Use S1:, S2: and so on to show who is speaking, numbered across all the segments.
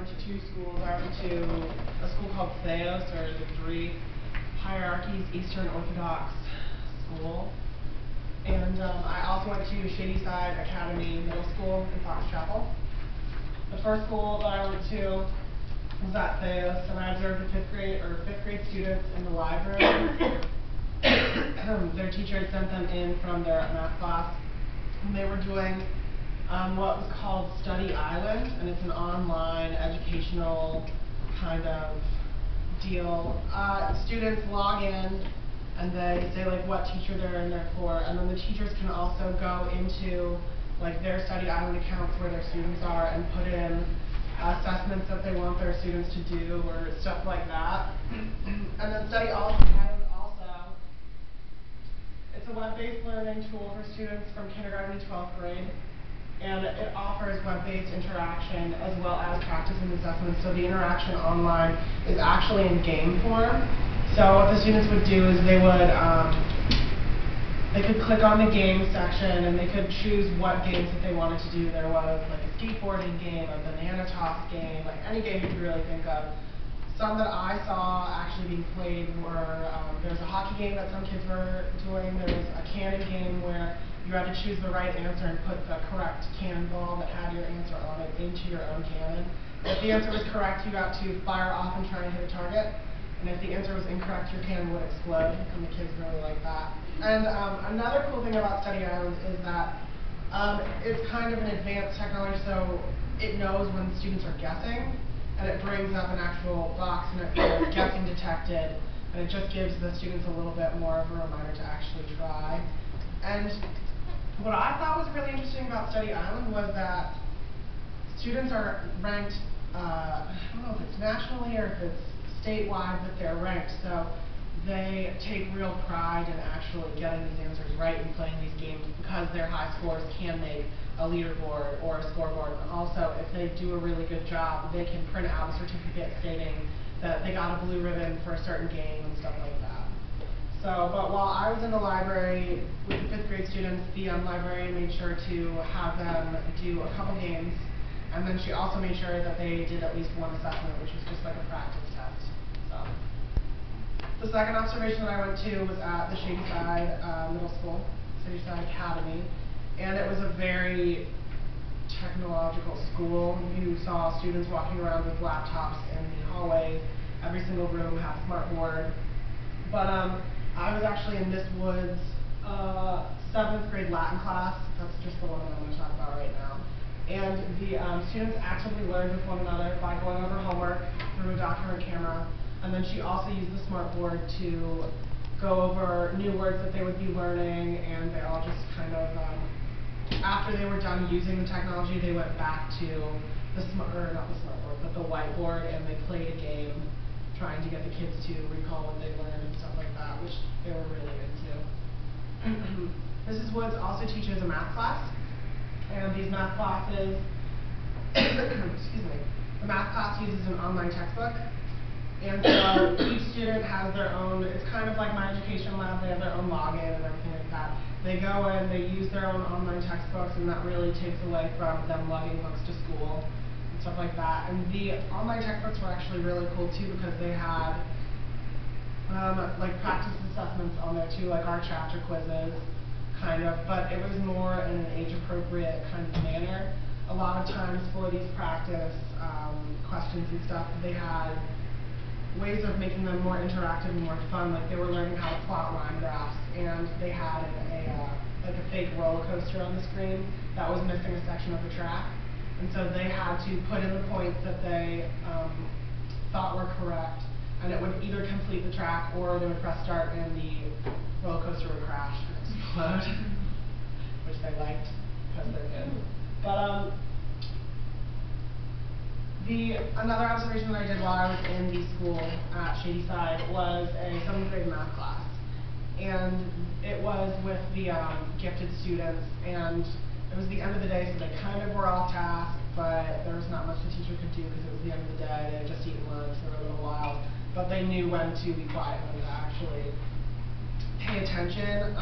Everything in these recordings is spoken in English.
S1: to two schools. I went to a school called Theos, or the Three Hierarchies Eastern Orthodox School. And I also went to Shadyside Academy Middle School in Fox Chapel. The first school that I went to was at Theos, and I observed the fifth grade students in the library. Their teacher had sent them in from their math class, and they were doing what was called Study Island, and it's an online educational kind of deal. Students log in and they say like what teacher they're in there for, and then the teachers can also go into like their Study Island accounts where their students are and put in assessments that they want their students to do or stuff like that. And then Study Island also, it's a web-based learning tool for students from kindergarten to 12th grade. And it offers web-based interaction as well as practice and assessment. So the interaction online is actually in game form. So what the students would do is they could click on the game section and they could choose what games that they wanted to do. There was like a skateboarding game, a banana toss game, like any game you could really think of. Some that I saw actually being played were, there was a hockey game that some kids were doing. There was a cannon game where you had to choose the right answer and put the correct cannonball that had your answer on it into your own cannon. If the answer was correct, you got to fire off and try and hit a target. And if the answer was incorrect, your cannon would explode, and the kids really liked that. And another cool thing about Study Island is that it's kind of an advanced technology, so it knows when students are guessing, and it brings up an actual box and it says guessing detected, and it just gives the students a little bit more of a reminder to actually try. And what I thought was really interesting about Study Island was that students are ranked, I don't know if it's nationally or if it's statewide, but they're ranked. So they take real pride in actually getting these answers right and playing these games because their high scores can make a leaderboard or a scoreboard. And also, if they do a really good job, they can print out a certificate stating that they got a blue ribbon for a certain game and stuff like that. So, but while I was in the library with the 5th grade students, the librarian made sure to have them do a couple games, and then she also made sure that they did at least one assessment, which was just like a practice test. So, the second observation that I went to was at the Shadyside Middle School, Shadyside Academy, and it was a very technological school. You saw students walking around with laptops in the hallways. Every single room had a smart board. But I was actually in Miss Wood's 7th grade Latin class. That's just the one that I'm going to talk about right now. And the students actively learned with one another by going over homework through a document camera. And then she also used the smart board to go over new words that they would be learning, and they all just kind of, after they were done using the technology, they went back to the but the whiteboard, and they played a game trying to get the kids to recall what they learned and stuff like that, which they were really into. Mrs. Woods also teaches a math class, and these math classes, excuse me, the math class uses an online textbook, and so each student has their own, it's kind of like My Education Lab, they have their own login and everything like that. They go in, they use their own online textbooks, and that really takes away from them lugging books to school. Stuff like that. And the online textbooks were actually really cool too because they had like practice assessments on there too, like our chapter quizzes, kind of, but it was more in an age-appropriate kind of manner. A lot of times for these practice questions and stuff, they had ways of making them more interactive and more fun, like they were learning how to plot line graphs, and they had like a fake roller coaster on the screen that was missing a section of the track. And so they had to put in the points that they thought were correct, and it would either complete the track or they would press start and the roller coaster would crash and explode, which they liked because they're good. But another observation that I did while I was in the school at Shadyside was a 7th grade math class, and it was with the gifted students, and it was the end of the day, so they kind of were off task, but there was not much the teacher could do because it was the end of the day. They had just eaten lunch for a little while, but they knew when to be quiet and to actually pay attention.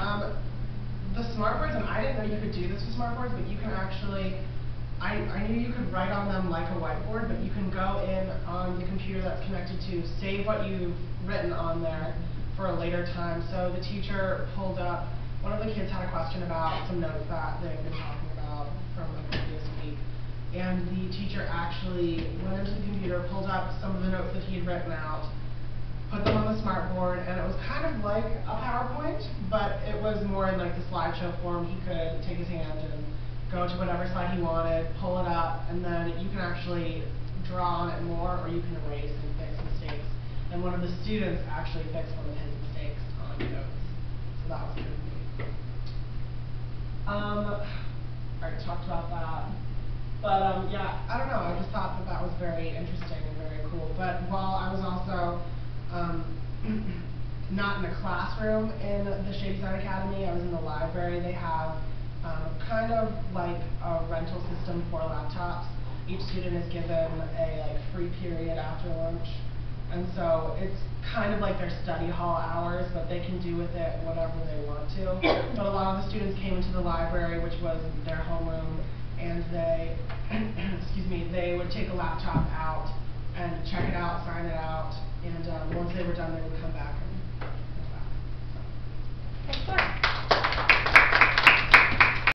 S1: The smartboards, and I didn't know you could do this with smartboards, but you can actually I knew you could write on them like a whiteboard, but you can go in on the computer that's connected to save what you've written on there for a later time. So the teacher pulled up, one of the kids had a question about some notes that they've been talking about from the previous week. And the teacher actually went into the computer, pulled up some of the notes that he had written out, put them on the smartboard, and it was kind of like a PowerPoint, but it was more in like the slideshow form. He could take his hand and go to whatever slide he wanted, pull it up, and then you can actually draw on it more, or you can erase and fix mistakes. And one of the students actually fixed one of his mistakes on notes. So that was kind of neat. I already talked about that. But yeah, I don't know, I just thought that that was very interesting and very cool. But while I was also not in a classroom in the Shady Design Academy, I was in the library. They have kind of like a rental system for laptops. Each student is given a free period after lunch. And so it's kind of like their study hall hours, but they can do with it whatever they want to. But a lot of the students came into the library, which was their homeroom, and they, excuse me, they would take a laptop out and check it out, sign it out, and once they were done, they would come back and